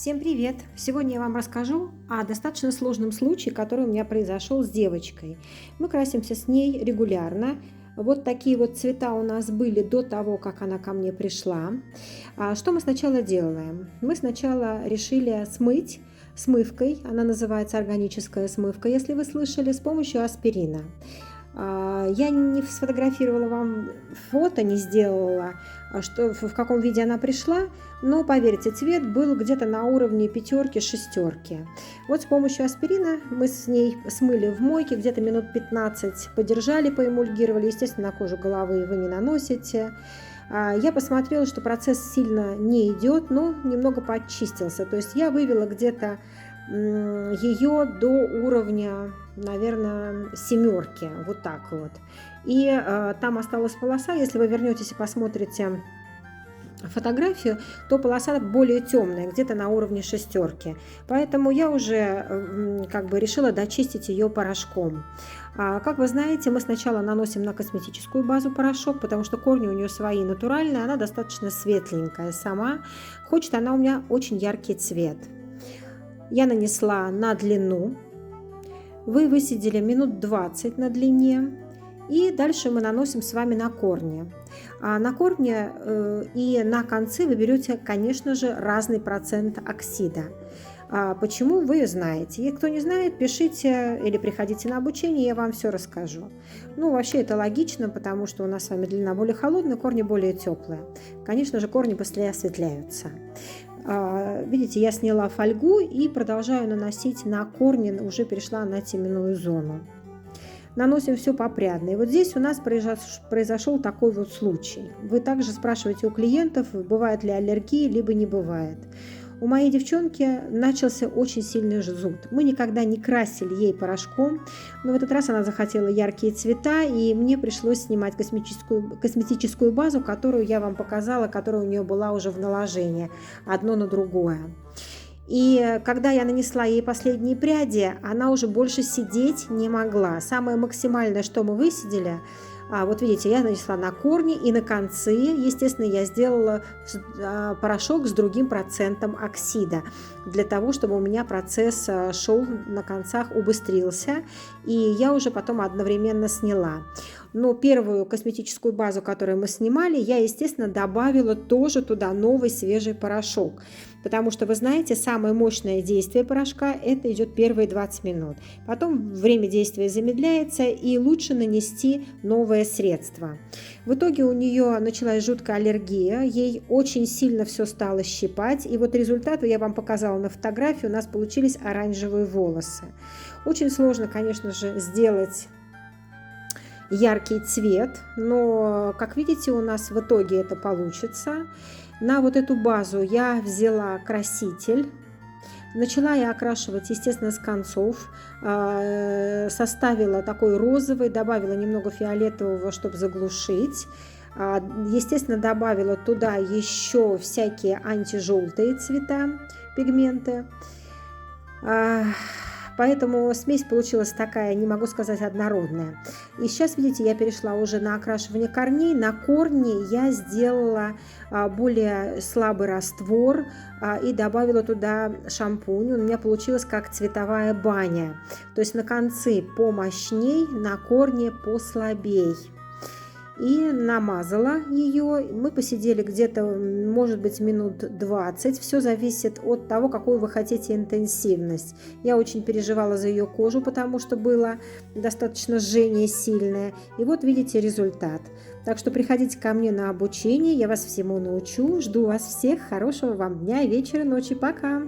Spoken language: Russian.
Всем привет! Сегодня я вам расскажу о достаточно сложном случае, который у меня произошел с девочкой. Мы красимся с ней регулярно. Вот такие вот цвета у нас были до того, как она ко мне пришла. Что мы сначала делаем? Мы сначала решили смыть смывкой, она называется органическая смывка, если вы слышали, с помощью аспирина. Я не сфотографировала вам фото, не сделала, что, в каком виде она пришла, но, поверьте, цвет был где-то на уровне пятерки, шестерки. Вот с помощью аспирина мы с ней смыли в мойке, где-то минут 15 подержали, поэмульгировали. Естественно, на кожу головы вы не наносите. Я посмотрела, что процесс сильно не идет, но немного подчистился. То есть я вывела где-то ее до уровня, наверное, семерки, вот так вот. И там осталась полоса, если вы вернетесь и посмотрите фотографию, то полоса более темная, где-то на уровне шестерки. Поэтому я уже решила дочистить ее порошком. Как вы знаете, мы сначала наносим на косметическую базу порошок, потому что корни у нее свои натуральные, она достаточно светленькая сама. Хочет она у меня очень яркий цвет. Я нанесла на длину. Вы высидели минут 20 на длине. И дальше мы наносим с вами на корни. На корни и на концы вы берете, конечно же, разный процент оксида. Почему, вы знаете. И кто не знает, пишите или приходите на обучение, я вам все расскажу. Вообще это логично, потому что у нас с вами длина более холодная, корни более теплые. Конечно же, корни быстрее осветляются. Видите, я сняла фольгу и продолжаю наносить на корни, уже перешла на теменную зону. Наносим все попрядно. И вот здесь у нас произошел такой вот случай. Вы также спрашиваете у клиентов, бывает ли аллергия, либо не бывает. У моей девчонки начался очень сильный зуд. Мы никогда не красили ей порошком, но в этот раз она захотела яркие цвета, и мне пришлось снимать косметическую базу, которую я вам показала, которая у нее была уже в наложении, одно на другое. И когда я нанесла ей последние пряди, она уже больше сидеть не могла. Самое максимальное, что мы высидели, вот видите, я нанесла на корни и на концы. Естественно, я сделала порошок с другим процентом оксида, для того, чтобы у меня процесс шел на концах, убыстрился. И я уже потом одновременно сняла. Но первую косметическую базу, которую мы снимали, я, естественно, добавила тоже туда новый свежий порошок. Потому что, вы знаете, самое мощное действие порошка – это идет первые 20 минут. Потом время действия замедляется, и лучше нанести новое средство. В итоге у нее началась жуткая аллергия, ей очень сильно все стало щипать. И вот результат я вам показала на фотографии, у нас получились оранжевые волосы. Очень сложно, конечно же, сделать яркий цвет, но, как видите, у нас в итоге это получится. На вот эту базу я взяла краситель. Начала я окрашивать, естественно, с концов. Составила такой розовый, добавила немного фиолетового, чтобы заглушить. Естественно, добавила туда еще всякие антижелтые цвета, пигменты. Поэтому смесь получилась такая, не могу сказать, однородная. И сейчас, видите, я перешла уже на окрашивание корней. На корни я сделала более слабый раствор и добавила туда шампунь. У меня получилось как цветовая баня. То есть на концы помощней, на корни послабей. И намазала ее. Мы посидели где-то, может быть, минут 20. Все зависит от того, какую вы хотите интенсивность. Я очень переживала за ее кожу, потому что было достаточно жжение сильное. И вот видите результат. Так что приходите ко мне на обучение, я вас всему научу. Жду вас всех. Хорошего вам дня, вечера, ночи. Пока!